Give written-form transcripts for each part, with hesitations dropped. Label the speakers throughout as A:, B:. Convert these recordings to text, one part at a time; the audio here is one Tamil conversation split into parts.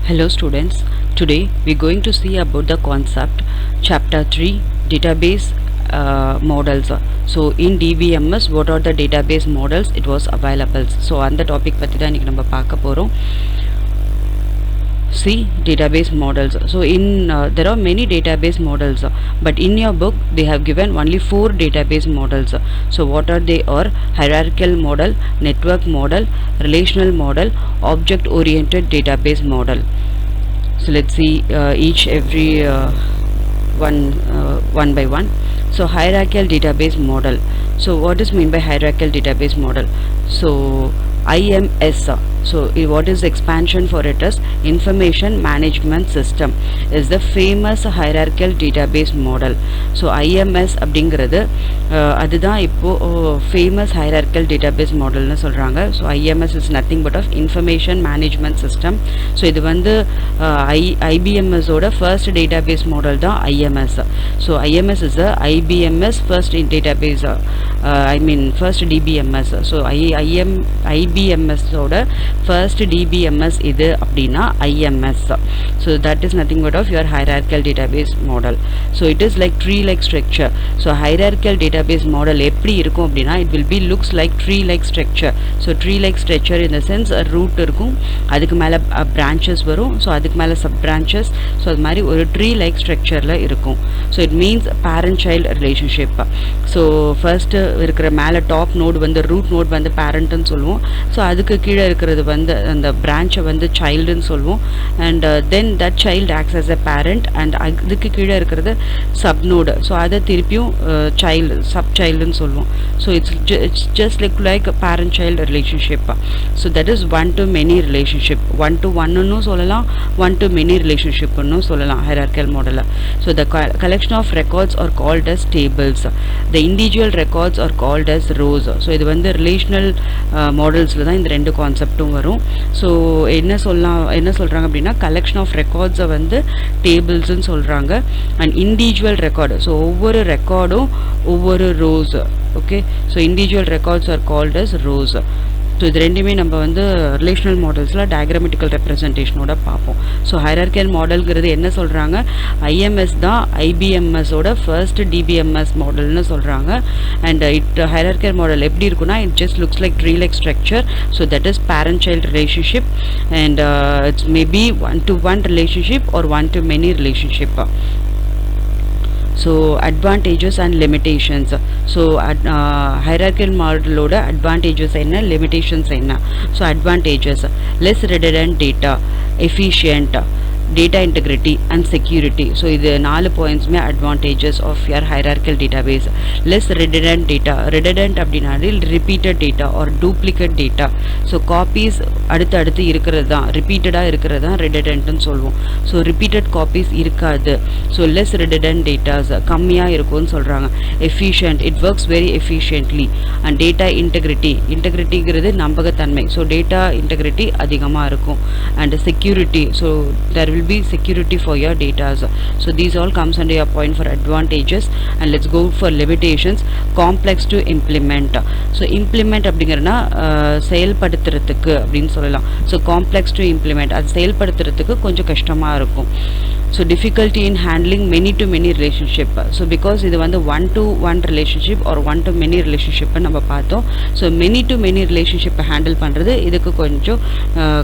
A: Hello students, today we are going to see about the concept chapter 3 database models. So in DBMS what are the database models it was available. So on the topic பத்தி தான் இன்னைக்கு நம்ம பார்க்க போறோம். See database models. So in there are many database models, but in your book they have given only 4 database models. So what are they? Are hierarchical model, network model, relational model, object oriented database model. So let's see every one by one. So hierarchical database model. So what is mean by hierarchical database model? So IMS. So what is the expansion for it is information management system is the famous hierarchical database model. So IMS அப்படிங்கிறது அதுதான் இப்போ famous hierarchical database modelனு சொல்றாங்க. So IMS is nothing but of information management system. So இது வந்து IBMS ஓட first database model தான் IMS. So IMS is the IBMS first in database first DBMS. So IBMS ஓட first DBMS இது அப்படினா IMS. So that is nothing but of your hierarchical database model. So it is like tree like structure. So hierarchical database model எப்படி இருக்கும் அப்படினா it will be looks like tree like structure. So tree like structure in the sense a root இருக்கும், அதுக்கு மேல branches வரும், so அதுக்கு மேல sub branches, so அது மாதிரி ஒரு tree like structureல இருக்கும். So it means parent child relationship. So first இருக்கிற மேல top node வந்து root node வந்து parent ன்னு சொல்லுவோம். So அதுக்கு கீழ இருக்கிறது வந்து அந்த branch வந்து child ன்னு சொல்லுவோம், and then that child acts as a parent, and அதுக்கு கீழ இருக்கிறது sub node. So அத திருப்பியும் child sub child ன்னு சொல்லுவோம். So it's just like a parent child relationship. So that is one to many relationship. One to one ன்னு சொல்லலாம், one to many relationship ன்னு சொல்லலாம் hierarchical model. So the collection of records are called as tables. The individual records are called as rows. So இது வந்து relational modelsல தான் இந்த ரெண்டு கான்செப்ட்டும் வரும். So என்ன சொல்றாங்க அப்படினா collection of records வந்து tables ன்னு சொல்றாங்க, and individual record. So ஒவ்வொரு ரெக்கார்டும் ஒவ்வொரு rows. Okay, so individual records are called as rows. So இது ரெண்டுமே நம்ம வந்து ரிலேஷனல் மாடல்ஸ்ல டயக்ராமேட்டிக்கல் ரெப்ரசன்டேஷனோட பார்ப்போம். ஸோ ஹைரார்க்கியல் மாடல்ங்கிறது என்ன சொல்றாங்க, IMS தான் IBMS ஓட ஃபர்ஸ்ட் DBMS மாடல்னு சொல்றாங்க. அண்ட் ஹைரார்க்கியல் மாடல் எப்படி இருக்குன்னா it just looks like tree like structure. So that is parent child relationship, and it's maybe one to one relationship or one to many relationship. So advantages and limitations. So hierarchical model oda advantages enna, limitations enna. So advantages: less redundant data, efficient, data integrity and security. So இது 4 points May advantages of your hierarchical database. Less redundant data. Redundant அப்படினாலே repeated data or duplicate data. So copies அடுத்து இருக்கிறது தான், repeatedா இருக்கிறது தான் redundant ன்னு சொல்லுவோம். So repeated copies இருக்காது. So less redundant data கம்மியா இருக்கும்னு சொல்றாங்க. Efficient, it works very efficiently. And data integrity. Integrityங்கிறது நம்பகத்தன்மை. So data integrity அதிகமா இருக்கும். And security. So there will be security for your data. So these all comes under your point for advantages, and let's go for limitations. Complex to implement. So implement அப்படிங்கறனா செயல்படுத்துறதுக்கு அப்படினு சொல்லலாம். So complex to implement, அது செயல்படுத்துறதுக்கு கொஞ்சம் கஷ்டமா இருக்கும். So difficulty in handling many to many relationship. So because இது வந்து one to one relationship or one to many relationship நம்ம பார்த்தோம். So many to many relationship handle பண்றது இதுக்கு கொஞ்சம்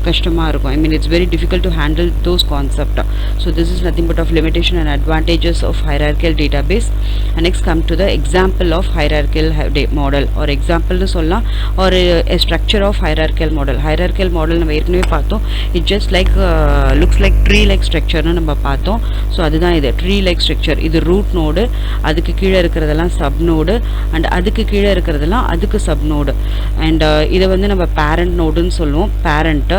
A: கஷ்டமா இருக்கும். I mean it's very difficult to handle those concept. So this is nothing but of limitation and advantages of hierarchical database. And next come to the example of hierarchical model, or example னு சொல்லலாம், or a structure of hierarchical model. Hierarchical model நம்ம ஏற்கனவே பார்த்தோம். It just like looks like tree like structure னு நம்ம பார்த்தோம். So அதுதான் இது tree like structure. இது root node, அதுக்கு கீழ இருக்கிறதெல்லாம் sub node, and அதுக்கு கீழ இருக்கிறதெல்லாம் அதுக்கு sub node. And இத வந்து நம்ம parent node னு சொல்லுவோம், parent.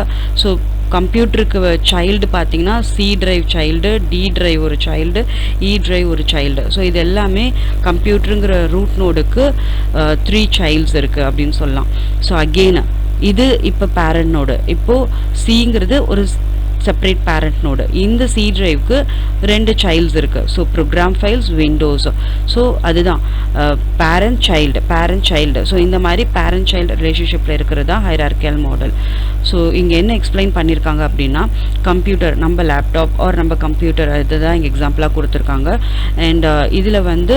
A: So கம்ப்யூட்டருக்கு சைல்டு பார்த்தீங்கன்னா C drive child, D drive ஒரு சைல்டு, E drive ஒரு சைல்டு. ஸோ இது எல்லாமே கம்ப்யூட்டருங்கிற ரூட் நோடுக்கு 3 சைல்ட்ஸ் இருக்குது அப்படின்னு சொல்லலாம். ஸோ அகெயின் இது இப்போ பேரண்ட் நோடு. இப்போது Cங்கிறது ஒரு செப்பரேட் பேரண்ட் நோடு. இந்த சி டிரைவ்க்கு 2 சைல்ட்ஸ் இருக்கு. So program files, Windows. So அதுதான் பேரண்ட் சைல்டு. ஸோ இந்த மாதிரி பேரண்ட் சைல்டு ரிலேஷன்ஷிப்பில் இருக்கிறது தான் ஹைரார்க்கியல் மாடல். ஸோ இங்கே என்ன எக்ஸ்பிளைன் பண்ணியிருக்காங்க அப்படின்னா, கம்ப்யூட்டர், நம்ம லேப்டாப் ஆர் நம்ம கம்ப்யூட்டர், இதுதான் இங்கே எக்ஸாம்பிளாக கொடுத்துருக்காங்க. அண்ட் இதில் வந்து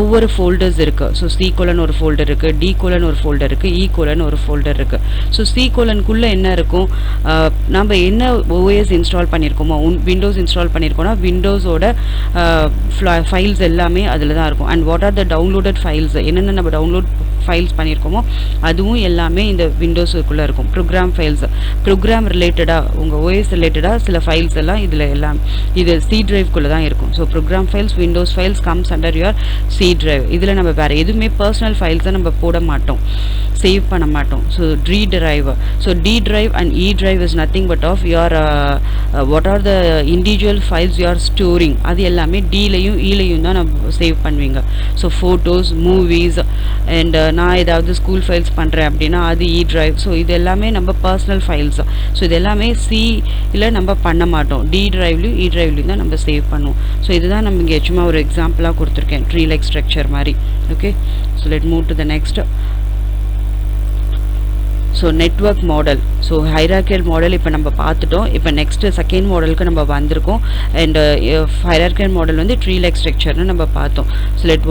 A: ஒவ்வொரு ஃபோல்டர்ஸ் இருக்குது. ஸோ C: ஒரு ஃபோல்டர் இருக்குது, D: ஒரு ஃபோல்டர் இருக்குது, E: ஒரு ஃபோல்டர் இருக்குது. ஸோ C: என்ன இருக்கும், நம்ம என்ன OS இன்ஸ்டால் பண்ணியிருக்கோமோ, விண்டோஸ் இன்ஸ்டால் பண்ணியிருக்கோம்னா விண்டோஸோட ஃபைல்ஸ் எல்லாமே அதில் தான் இருக்கும். And what are the downloaded files, என்னென்ன நம்ம டவுன்லோட் ஃபைல்ஸ் பண்ணியிருக்கோமோ அதுவும் எல்லாமே இந்த விண்டோஸுக்குள்ளே இருக்கும். ப்ரோக்ராம் ஃபைல்ஸ், ப்ரோக்ராம் ரிலேட்டடாக, உங்கள் OS ரிலேட்டடாக சில ஃபைல்ஸ் எல்லாம் இதில் எல்லாம் இது C டிரைவ்க்குள்ளே தான் இருக்கும். So program files, Windows files comes under your C drive. இதில் நம்ம வேறு எதுவுமே பர்சனல் ஃபைல்ஸை நம்ம போட மாட்டோம், சேவ் பண்ண மாட்டோம். So D drive, so D drive and E drive is nothing but of your what are the individual files you are storing, அது எல்லாமே Dலையும் Eலையும் தான் நம்ம சேவ் பண்ணுவீங்க. ஸோ ஃபோட்டோஸ், மூவிஸ் அண்ட் நான் ஏதாவது ஸ்கூல் ஃபைல்ஸ் பண்ணுறேன் அப்படின்னா அது E டிரைவ். ஸோ இது எல்லாமே நம்ம பர்சனல் ஃபைல்ஸ். ஸோ இது எல்லாமே Cயில் நம்ம பண்ண மாட்டோம், D டிரைவ்லையும் E டிரைவ்லையும் தான் நம்ம சேவ் பண்ணுவோம். ஸோ இதுதான் நம்ம இங்கே சும்மா ஒரு எக்ஸாம்பிளாக கொடுத்துருக்கேன், ட்ரீ லைக் ஸ்ட்ரக்சர் மாதிரி. Okay, so let move to the next. So network model. So hierarchical model இப்போ நம்ம பார்த்துட்டோம். இப்போ நெக்ஸ்ட்டு செகண்ட் மாடலுக்கு நம்ம வந்திருக்கோம். அண்ட் ஹைரார்க்கியல் மாடல் வந்து ட்ரீ லைக் ஸ்ட்ரக்சர்னு நம்ம பார்த்தோம். So let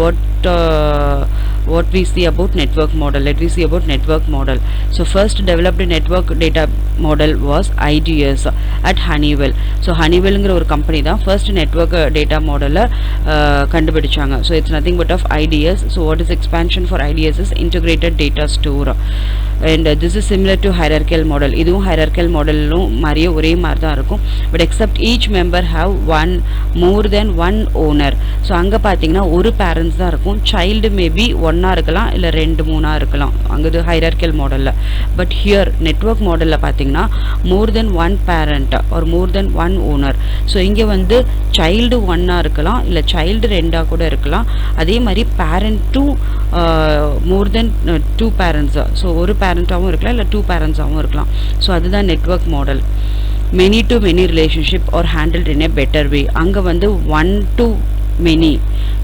A: what we see about network model. Let we see about network model. So first developed network data model was IDS at Honeywell. So Honeywellங்கிற ஒரு கம்பெனி தான் first network data model கண்டுபிடிச்சாங்க. So it's nothing but of IDS. So what is expansion for IDS is integrated data store. And this is similar to hierarchical model. இதுவும் hierarchical modelலும் மாதிரியே ஒரே மாதிரி தான் இருக்கும். But except each member have more than one owner. So அங்கே பார்த்தீங்கன்னா ஒரு parents தான் இருக்கும். Child மேபி ஒன்னா இருக்கலாம், இல்லை 2-3 இருக்கலாம். அங்கே hierarchical மாடலில். பட் ஹியர் நெட்வொர்க் மாடலில் பார்த்தீங்கன்னா more than one parent or more than one owner. So இங்கே வந்து சைல்டு 1 இருக்கலாம், இல்லை சைல்டு 2 கூட இருக்கலாம். அதே மாதிரி பேரண்ட்டும் more than 2 parents. ஸோ ஒரு பேரண்ட்டாகவும் இருக்கலாம், இல்லை 2 parents-ஆகவும் இருக்கலாம். ஸோ அதுதான் network model. many to many relationship or handled in a better way. அங்கே வந்து 1 to many.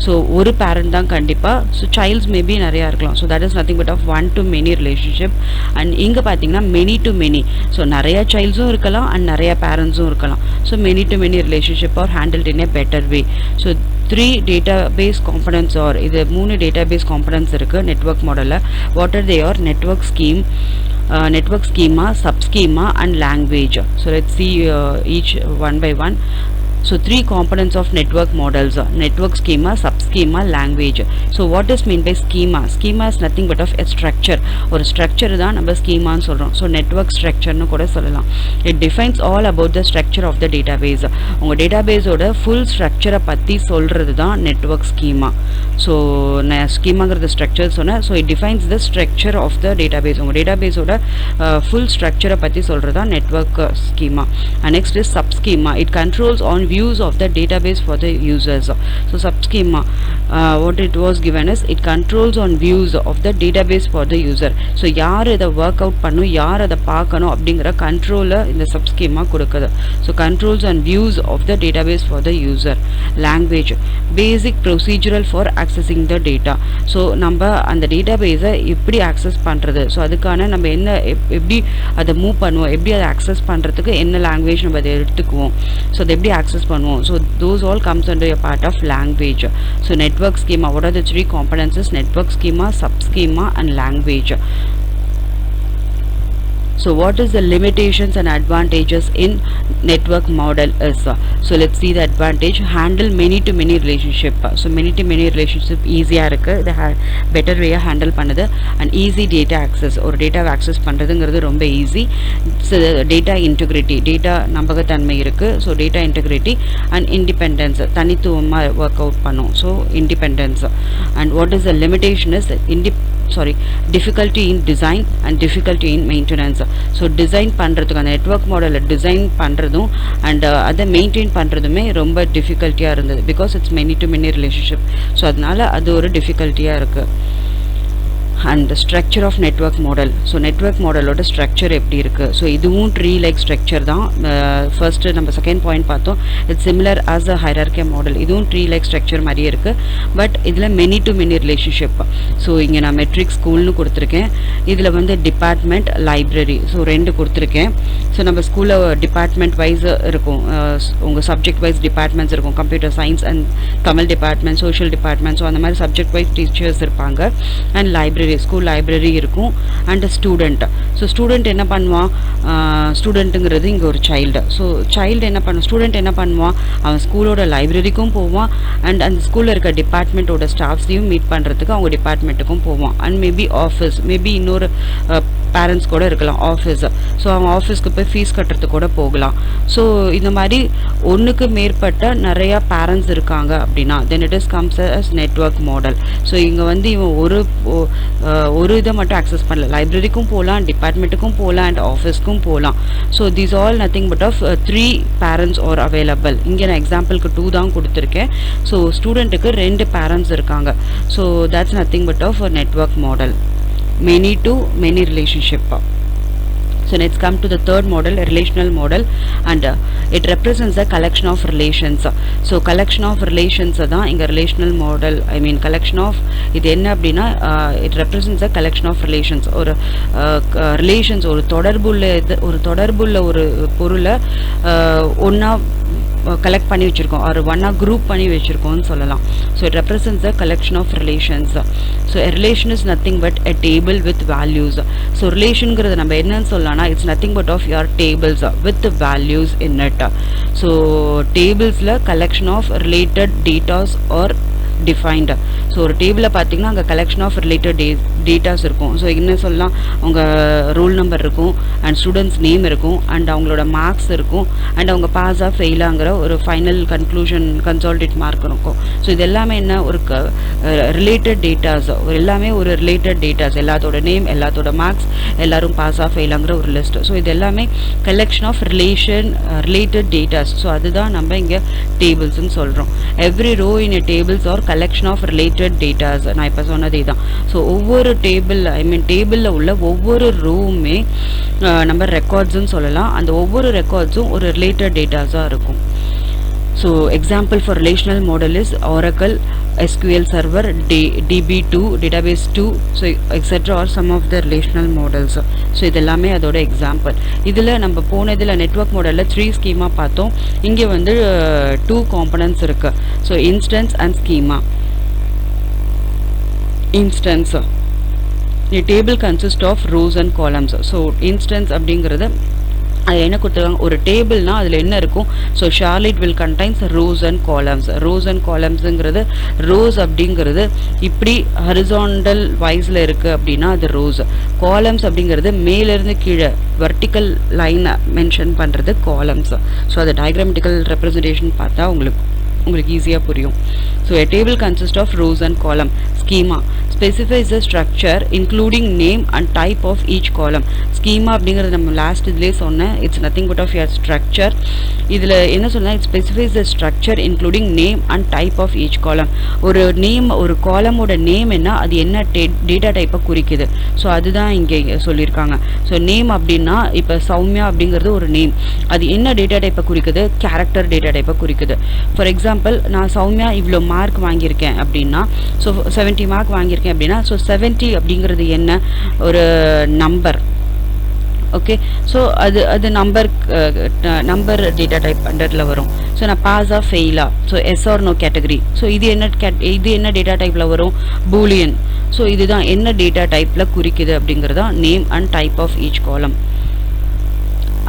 A: ஸோ ஒரு பேரண்ட் தான் கண்டிப்பாக. ஸோ சைல்ட்ஸ் மேபி நிறையா இருக்கலாம். So that is nothing but of 1 to many relationship. And இங்கே பார்த்தீங்கன்னா many to many. ஸோ நிறையா சைல்ட்ஸும் இருக்கலாம் அண்ட் நிறையா பேரண்ட்ஸும் இருக்கலாம். So many to many relationship or handled in A better way. So 3 database components or இது 3 database components இருக்குது நெட்வொர்க் மாடலில். What are they are network scheme, network schema, subschema and language. So let's see each one by one. So 3 components of network models: network schema, subschema, language. So what is mean by schema? Schema is nothing but of a structure. ஒரு structure தான் நம்ம schema ன்னு சொல்றோம். So network structure னு கூட சொல்லலாம். It defines all about the structure of the database. உங்க database ஓட full structure பத்தி சொல்றது தான் network schema. So schemaங்கிறது structure சொன்ன. So it defines the structure of the database. உங்க database ஓட full structure பத்தி சொல்றது தான் network schema. And next is subschema. It controls on views of the database for the users. So subschema, what it was given is it controls on views of the database for the user. So யார் இதை work out பண்ணும், யார் அதை பார்க்கணும் அப்படிங்கிற கண்ட்ரோலை இந்த subschema கொடுக்குது. So controls on views of the database for the user. Language, basic procedural for accessing the data. So நம்ம அந்த database எப்படி access பண்ணுறது, ஸோ அதுக்கான நம்ம என்ன எப்படி அதை மூவ் பண்ணுவோம், எப்படி அதை access பண்ணுறதுக்கு என்ன லாங்குவேஜ் நம்ம அதை எடுத்துக்குவோம், ஸோ அதை எப்படி access பண்ணுவோம். So those all comes under a part of language. So network schema, what are the 3 components is network schema, subschema and language. So what is the limitations and advantages in network model is? So let's see the advantage. Handle many to many relationship. So many to many relationship easier இருக்கு, the better way handle பண்ணுது. and easy data access, ஒரு data access பண்றதுங்கிறது ரொம்ப easy. So data integrity, data நம்பகத்தன்மை இருக்கு. So data integrity and independence, தனித்துவமா work out பண்ணும். So independence. and what is the limitation is difficulty in design and difficulty in maintenance. So design பண்றதுக்கு அந்த நெட்வொர்க் மாடலை டிசைன் பண்ணுறதும் அண்ட் அதை மெயின்டைன் பண்ணுறதுமே ரொம்ப டிஃபிகல்ட்டியாக இருந்தது, because it's many to many relationship. So அதனால அது ஒரு டிஃபிகல்ட்டியாக இருக்குது. and the structure of network model. So network model oda structure eppadi irukku. So iduvum tree like structure dhaan. First நம்ம second point பார்த்தோம், it's similar as a hierarchy model. இதுவும் tree like structure மாதிரி இருக்கு, பட் இதுல many to many relationship. So இங்க நான் metric school னு கொடுத்திருக்கேன், இதுல வந்து department library, so ரெண்டு கொடுத்திருக்கேன். So நம்ம ஸ்கூல்ல department wise இருக்கும், உங்க subject wise departments இருக்கும், computer science and Tamil department, social department, so அந்த மாதிரி subject wise teachers இருப்பாங்க. and library, school library இருக்கும், and student. so student என்ன பண்ணுவான், ஸ்டூடெண்ட்ங்கிறது இங்க ஒரு child. so child என்ன பண்ணுவான், ஸ்டூடெண்ட் என்ன பண்ணுவான், அவன் ஸ்கூலோட லைப்ரரிக்கும் போவான், and அந்த ஸ்கூல்ல இருக்க டிபார்ட்மெண்ட்டோட ஸ்டாஃப்ஸையும் மீட் பண்றதுக்கு அவங்க டிபார்ட்மெண்ட்டுக்கும் போவான், and மேபி ஆஃபீஸ், மேபி இன்னொரு பேரண்ட்ஸ் கூட இருக்கலாம் ஆஃபீஸ், ஸோ அவங்க ஆஃபீஸ்க்கு போய் ஃபீஸ் கட்டுறதுக்கு கூட போகலாம். ஸோ இந்த மாதிரி ஒன்றுக்கு மேற்பட்ட நிறையா பேரண்ட்ஸ் இருக்காங்க அப்படின்னா then it is comes as network model. So இங்கே வந்து இவன் ஒரு இதை மட்டும் ஆக்சஸ் பண்ணல, லைப்ரரிக்கும் போகலாம், டிபார்ட்மெண்ட்டுக்கும் போகலாம், அண்ட் ஆஃபீஸ்க்கும் போகலாம். So these all nothing but of 3 parents are available. இங்கே நான் எக்ஸாம்பிளுக்கு 2 தான் கொடுத்துருக்கேன். ஸோ ஸ்டூடெண்ட்டுக்கு 2 பேரண்ட்ஸ் இருக்காங்க. So that's nothing but of network model, many to many relationship. So let's come to the third model, relational model, and it represents a collection of relations. So collection of relations தான் இங்க relational model, I mean collection of, இது என்ன அப்படின்னா it represents a collection of relations, ஒரு relations, ஒரு தொடர்புள்ள ஒரு பொருளை ஒன்னா கலெக்ட் பண்ணி வச்சிருக்கோம், ஒரு ஒன்னா குரூப் பண்ணி வச்சிருக்கோம்னு சொல்லலாம். So it represents a collection of relations. So relation is nothing but a table with values. So ரிலேஷனுங்கிறது நம்ம என்னன்னு சொல்லலாம்னா it's nothing but of your tables with values in it. So டேபிள்ஸில் collection of related datas are defined. So ஒரு டேபிளில் பார்த்தீங்கன்னா அங்கே கலெக்ஷன் ஆஃப் ரிலேட்டட் டேட்டாஸ் இருக்கும். ஸோ என்ன சொல்லலாம், அவங்க ரோல் நம்பர் இருக்கும், அண்ட் ஸ்டூடெண்ட்ஸ் நேம் இருக்கும், அண்ட் அவங்களோட மார்க்ஸ் இருக்கும், அண்ட் அவங்க பாஸாக ஃபெயிலாங்கிற ஒரு ஃபைனல் கன்க்ளூஷன் கன்சால்டேட் மார்க் இருக்கும். ஸோ இது எல்லாமே என்ன, ஒரு ரிலேட்டட் டேட்டாஸ், எல்லாமே ஒரு ரிலேட்டட் டேட்டாஸ், எல்லாத்தோட நேம், எல்லாத்தோட மார்க்ஸ், எல்லாரும் பாஸாக ஃபெயிலாங்கிற ஒரு லிஸ்ட். ஸோ இது எல்லாமே collection of related datas. So அதுதான் நம்ம இங்கே டேபிள்ஸ்ன்னு சொல்கிறோம். Every row in a tables are collection of related data. நான் இப்ப சொன்னதே தான். ஸோ ஒவ்வொரு டேபிள், ஐ மீன் டேபிளில் உள்ள ஒவ்வொரு ரோவுமே நம்ம ரெக்கார்ட்ஸ்ன்னு சொல்லலாம். அந்த ஒவ்வொரு ரெக்கார்ட்ஸும் ஒரு ரிலேட்டட் டேட்டாஸாக இருக்கும். So example for relational model is Oracle, SQL Server, DB2, Database 2, so etc. are some of the relational models. So இதெல்லாமே அதோட எக்ஸாம்பிள். இதில் நம்ம போனதில் நெட்வொர்க் மாடலில் 3 ஸ்கீமா பார்த்தோம். இங்கே வந்து 2 காம்பனன்ட்ஸ் இருக்கு. So instance and schema. Instance, a table consists of rows and columns. So instance அப்படிங்கிறது அது என்ன கொடுத்துருக்காங்க, ஒரு டேபிள்னா அதில் என்ன இருக்கும். ஸோ ஷார்லிட் will contains rows and columns. Rows and காலம்ஸுங்கிறது, ரோஸ் அப்படிங்கிறது இப்படி ஹரிசாண்டல் வைஸில் இருக்குது அப்படின்னா அது ரோஸ். காலம்ஸ் அப்படிங்கிறது மேலேருந்து கீழே வெர்டிக்கல் லைனை மென்ஷன் பண்ணுறது காலம்ஸ். ஸோ அது டயக்ராமெட்டிக்கல் ரெப்ரசன்டேஷன் பார்த்தா உங்களுக்கு ஈஸியாக புரியும். So a table consists of rows and column. Schema specifies the structure including name and type of each column. Schema அப்படிங்கிறது நம்ம லாஸ்ட் இதுலேயே சொன்னேன், it's nothing but of your structure. இதில் என்ன சொன்னால் it specifies the structure including name and type of each column. ஒரு நேம், ஒரு காலமோட நேம் என்ன, அது என்ன டேட்டா டைப்பை குறிக்குது. ஸோ அதுதான் இங்கே சொல்லியிருக்காங்க. ஸோ நேம் அப்படின்னா இப்போ சௌமியா அப்படிங்கிறது ஒரு நேம், அது என்ன டேட்டா டைப்பை குறிக்குது, கேரக்டர் டேட்டா டைப்பை குறிக்குது. ஃபார் எக்ஸாம்பிள் நான் சௌமியா இவ்வளோ மார்க் வாங்கியிருக்கேன் அப்படின்னா, ஸோ 70 மார்க் வாங்கியிருக்கேன் அப்படின்னா, ஸோ 70 அப்படிங்கிறது என்ன, ஒரு நம்பர். ஓகே, ஸோ அது நம்பர் டேட்டா டைப் அண்டரில் வரும். ஸோ நான் பாஸா ஃபெயிலா, so yes or no category. So இது என்ன டேட்டா டைப்பில் வரும், பூலியன். ஸோ இதுதான் என்ன டேட்டா டைப்பில் குறிக்குது அப்படிங்கிறதா name and type of each column.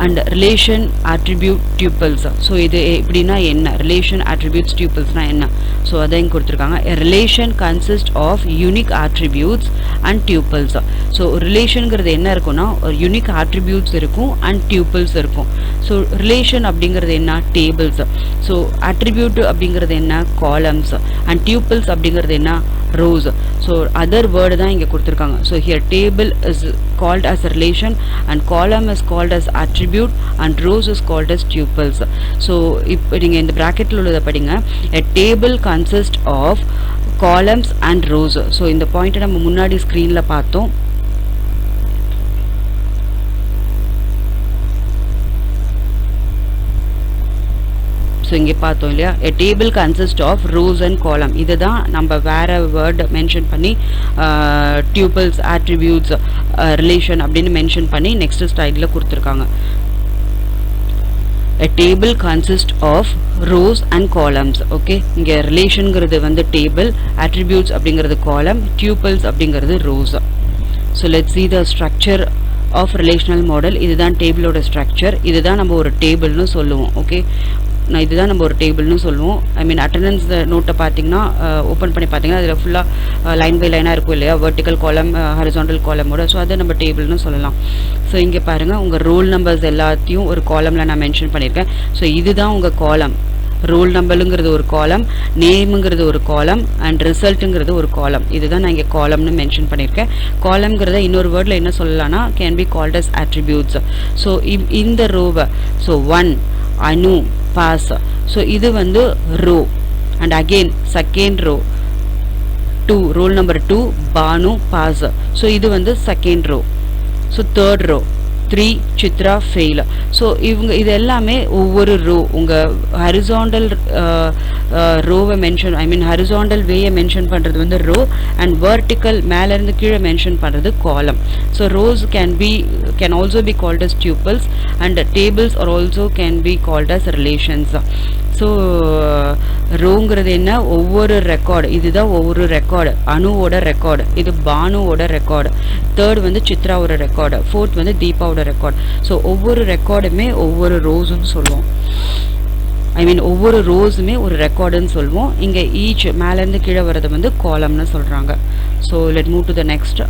A: And relation attribute tuples. So இது எப்படின்னா என்ன, ரிலேஷன் அட்ரிபியூட்ஸ் டியூப்பிள்ஸ்னால் என்ன, ஸோ அதை இங்கே கொடுத்துருக்காங்க. Relation consist of unique attributes and tuples. So ரிலேஷனுங்கிறது என்ன இருக்குன்னா, ஒரு யூனிக் அட்ரிபியூட்ஸ் இருக்கும் அண்ட் டியூப்பிள்ஸ் இருக்கும். ஸோ ரிலேஷன் அப்படிங்கிறது என்ன, டேபிள்ஸ். ஸோ அட்ரிபியூட் அப்படிங்கிறது என்ன, காலம்ஸ். அண்ட் டியூப்பிள்ஸ் அப்படிங்கிறது என்ன, rows. So other word தான் இங்க கொடுத்திருக்காங்க. So here table is called as a relation and column is called as attribute and rows is called as tuples. So இப்போ நீங்க இந்த bracketல உள்ளத படிங்க. A table consists of columns and rows. So இந்த பாயிண்ட் நம்ம முன்னாடி ஸ்கிரீன்ல பார்த்தோம். ஸோ இங்கே பார்த்தோம் இல்லையா, a table consists of rows and column. இதுதான் நம்ம வேற வேர்ட் மென்ஷன் பண்ணி tuples, attributes, relation அப்படின்னு மென்ஷன் பண்ணி நெக்ஸ்ட் ஸ்லைடில் கொடுத்துருக்காங்க. A table consists of rows and columns. Okay, இங்கே ரிலேஷன்ங்கிறது வந்து டேபிள், attributes அப்படிங்கிறது காலம், tuples அப்படிங்கிறது rows. So let's see the structure of relational model. இதுதான் டேபிளோட ஸ்ட்ரக்சர். இதுதான் நம்ம ஒரு டேபிள்னு சொல்லுவோம். ஓகே, இதுதான் நம்ம ஒரு டேபிள்னு சொல்லுவோம். ஐ மீன் அட்டண்டன்ஸ் நோட்டை பார்த்தீங்கன்னா ஓப்பன் பண்ணி பார்த்தீங்கன்னா அதில் ஃபுல்லாக லைன் பை லைனாக இருக்கும் இல்லையா, வெர்டிக்கல் காலம், ஹரிசாண்டல் காலமோட. ஸோ அதை நம்ம டேபிள்னு சொல்லலாம். ஸோ இங்கே பாருங்கள், உங்கள் ரோல் நம்பர்ஸ் எல்லாத்தையும் ஒரு காலமில் நான் மென்ஷன் பண்ணியிருக்கேன். ஸோ இதுதான் உங்கள் காலம். ரோல் நம்பருங்கிறது ஒரு காலம், நேமுங்கிறது ஒரு காலம், அண்ட் ரிசல்ட்டுங்கிறது ஒரு காலம். இதுதான் நான் இங்கே காலம்னு மென்ஷன் பண்ணியிருக்கேன். காலம்ங்கிறத இன்னொரு வேர்டில் என்ன சொல்லலாம்னா can be called as attributes. So இந்த ரோவை, ஸோ 1 அனு பாஸ், ஸோ இது வந்து row. And again second row 2, roll number 2 Bhanu pass, so இது வந்து second row. So third row 3 Chitra fail. So இவங்க இது எல்லாமே ஒவ்வொரு ரோ, உங்கள் ஹரிசாண்டல் ரோவை மென்ஷன், ஐ மீன் ஹரிசாண்டல் வேயை மென்ஷன் பண்ணுறது வந்து ரோ, அண்ட் வெர்டிக்கல் மேலேருந்து கீழே மென்ஷன் பண்ணுறது column. So rows can also be called as tuples, and tables are also can be called as relations. So ரோங்கிறது என்ன, ஒவ்வொரு ரெக்கார்டு, இதுதான் ஒவ்வொரு ரெக்கார்டு, அணுவோட ரெக்கார்டு, இது பானுவோட ரெக்கார்டு, தேர்ட் வந்து சித்ராவோட ரெக்கார்டு, ஃபோர்த் வந்து தீபாவோட ரெக்கார்டு. ஸோ ஒவ்வொரு ரெக்கார்டுமே ஒவ்வொரு ரோஸுன்னு சொல்லுவோம். ஐ மீன் ஒவ்வொரு ரோஸுமே ஒரு ரெக்கார்டுன்னு சொல்லுவோம். இங்கே ஈச் மேலேருந்து கீழே வர்றது வந்து காலம்னு சொல்கிறாங்க. So let move to the next,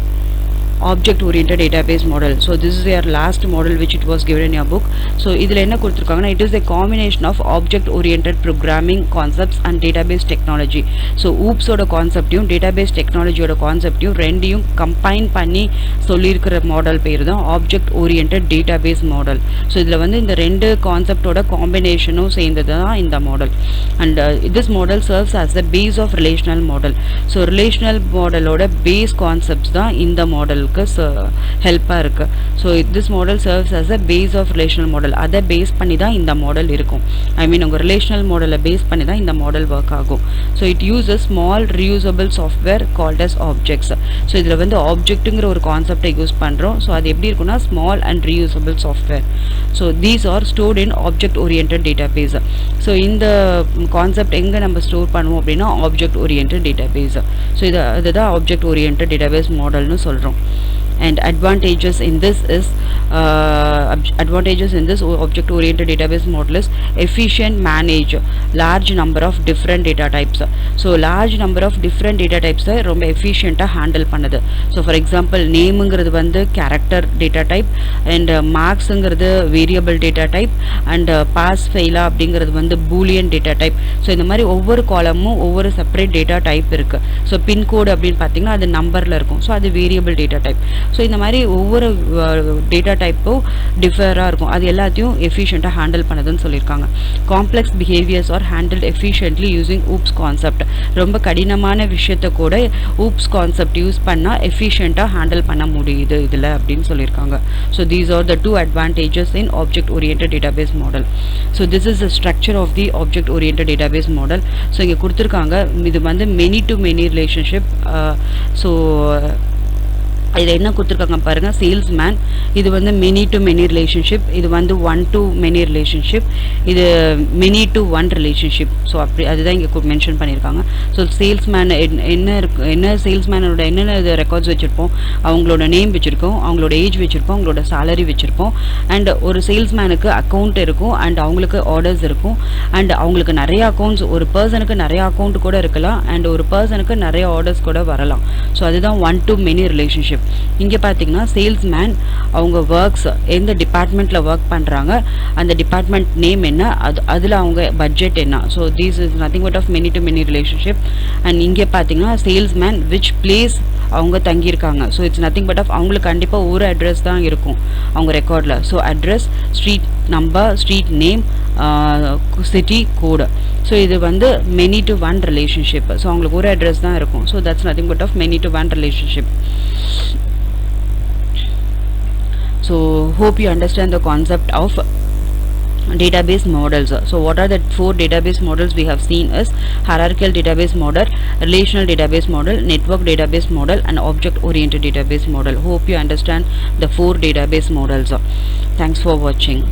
A: object oriented database model. So this is your last model which it was given in your book. So இதில் என்ன கொடுத்துருக்காங்கன்னா, it is a combination of object oriented programming concepts and database technology. So OOPS ஓட கான்செப்டையும் database technologyயோட கான்செப்டையும் ரெண்டையும் கம்பைன் பண்ணி சொல்லியிருக்கிற மாடல் பேர் தான் object oriented database model. So இதில் வந்து இந்த ரெண்டு கான்செப்டோட காம்பினேஷனும் சேர்ந்தது தான் இந்த model. And this model serves as the base of relational model. So relational மாடலோட பேஸ் கான்செப்ட்ஸ் தான் இந்த மாடலுக்கு ஹெல்ப்பாக இருக்குது. So this model serves as a base of relational model. அதை பேஸ் பண்ணி தான் இந்த மாடல் இருக்கும். ஐ மீன் உங்கள் ரிலேஷனல் மாடலை பேஸ் பண்ணி தான் இந்த மாடல் ஒர்க் ஆகும். So it uses small reusable software called as objects. So இதில் வந்து ஆப்ஜெக்ட்டுங்கிற ஒரு கான்செப்டை யூஸ் பண்ணுறோம். ஸோ அது எப்படி இருக்குன்னா small and reusable software. So these are stored in object oriented database. So இந்த கான்செப்ட் எங்கே நம்ம ஸ்டோர் பண்ணுவோம் அப்படின்னா ஆப்ஜெக்ட் ஓரியன்ட் டேட்டாபேஸ். ஸோ இதுதான் ஆப்ஜெக்ட் ஓரியன்ட் டேட்டாபேஸ் மாடல்னு சொல்கிறோம். And advantages in this object oriented database model is efficient manage large number of different data types. So large number of different data types ரொம்ப efficient handle பண்ணுது. So for example nameங்கிறது வந்து character data type, and marksங்கிறது variable data type, and pass fail அப்படிங்கிறது வந்து boolean data type. So இந்த மாதிரி ஒவ்வொரு காலமும் ஒவ்வொரு செப்பரேட் டேட்டா டைப் இருக்கு. ஸோ பின்கோடு அப்படின்னு பார்த்தீங்கன்னா அது நம்பரில் இருக்கும். ஸோ அது வேரியபிள் டேட்டா டைப். ஸோ இந்த மாதிரி ஒவ்வொரு டேட்டா டைப்பும் டிஃபராக இருக்கும். அது எல்லாத்தையும் எஃபிஷியண்ட்டாக ஹேண்டில் பண்ணதுன்னு சொல்லியிருக்காங்க. Complex behaviours are handled efficiently using OOPs concept. ரொம்ப கடினமான விஷயத்தை கூட ஊப்ஸ் கான்செப்ட் யூஸ் பண்ணால் எஃபிஷியண்ட்டாக ஹேண்டில் பண்ண முடியுது இதில் அப்படின்னு சொல்லியிருக்காங்க. So these R the 2 advantages in object oriented database model. So this is the structure of the object oriented database model. So இங்கே கொடுத்துருக்காங்க, இது வந்து many to many relationship. So இதில் என்ன கொடுத்துருக்காங்க பாருங்கள், சேல்ஸ்மேன், இது வந்து மெனி டு மெனி ரிலேஷன்ஷிப், இது வந்து 1 to many ரிலேஷன்ஷிப், இது மெனி டு 1 ரிலேஷன்ஷிப். ஸோ அப்படி அதுதான் இங்கே மென்ஷன் பண்ணியிருக்காங்க. ஸோ சேல்ஸ்மேன் என்ன சேல்ஸ்மேனோட என்னென்ன ரெக்கார்ட்ஸ் வச்சுருப்போம், அவங்களோட நேம் வச்சுருக்கோம், அவங்களோட ஏஜ் வச்சுருப்போம், அவங்களோட சேலரி வச்சுருப்போம், அண்ட் ஒரு சேல்ஸ்மேனுக்கு அக்கௌண்ட் இருக்கும், அண்ட் அவங்களுக்கு ஆர்டர்ஸ் இருக்கும், அண்ட் அவங்களுக்கு நிறைய அக்கௌண்ட்ஸ், ஒரு பர்சனுக்கு நிறைய அக்கௌண்ட் கூட இருக்கலாம், அண்ட் ஒரு பர்சனுக்கு நிறைய ஆர்டர்ஸ் கூட வரலாம். ஸோ அதுதான் 1 to many ரிலேஷன்ஷிப். இங்கே பார்த்தீங்கன்னா சேல்ஸ்மேன் அவங்க ஒர்க்ஸ் எந்த டிபார்ட்மெண்ட்டில் ஒர்க் பண்ணுறாங்க, அந்த டிபார்ட்மெண்ட் நேம் என்ன, அதில் அவங்க பட்ஜெட் என்ன. So these is nothing but of many to many relationship. And இங்கே பார்த்தீங்கன்னா சேல்ஸ்மேன் விச் பிளேஸ் அவங்க தங்கியிருக்காங்க. So it's nothing but of அவங்களுக்கு கண்டிப்பாக ஒரு அட்ரஸ் தான் இருக்கும் அவங்க ரெக்கார்டில். So address, street, number, street name, city code. So இது வந்து many to one relationship. So உங்களுக்கு ஒரு address தான் இருக்கும். So that's nothing but of many to one relationship. So hope you understand the concept of database models. So what are the 4 database models we have seen is hierarchical database model, relational database model, network database model, and object oriented database model. Hope you understand the 4 database models. Thanks for watching.